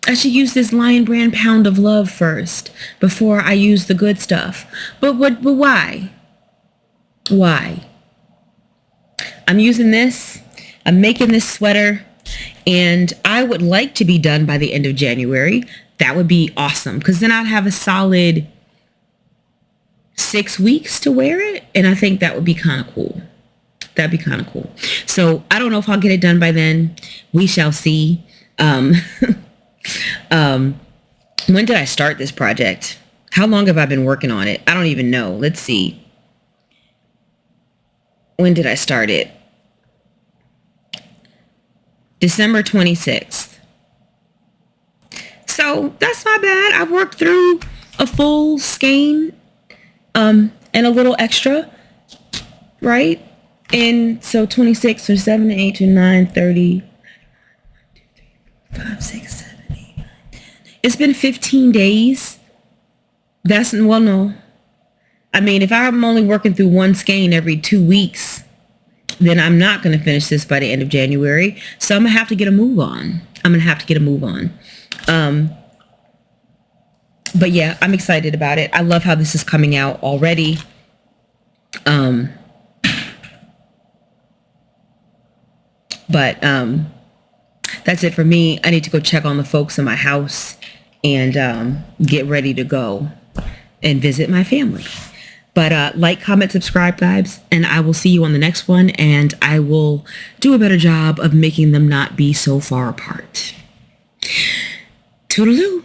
I should use this Lion Brand Pound of Love first before I use the good stuff. But why? Why? I'm using this. I'm making this sweater, and I would like to be done by the end of January. That would be awesome, because then I'd have a solid 6 weeks to wear it, and I think that would be kind of cool. That'd be kind of cool. So I don't know if I'll get it done by then. We shall see. When did I start this project? How long have I been working on it? I don't even know. Let's see. When did I start it? December 26th. So that's not bad. I've worked through a full skein and a little extra, right? And so 26 or 7, 8 to 9, 30, 5, 6, 7, 8, 9, 10. It's been 15 days. No. I mean, if I'm only working through 1 skein every 2 weeks, then I'm not going to finish this by the end of January. So I'm going to have to get a move on. But yeah, I'm excited about it. I love how this is coming out already. But that's it for me. I need to go check on the folks in my house and get ready to go and visit my family. But like, comment, subscribe, guys, and I will see you on the next one, and I will do a better job of making them not be so far apart. Toodaloo.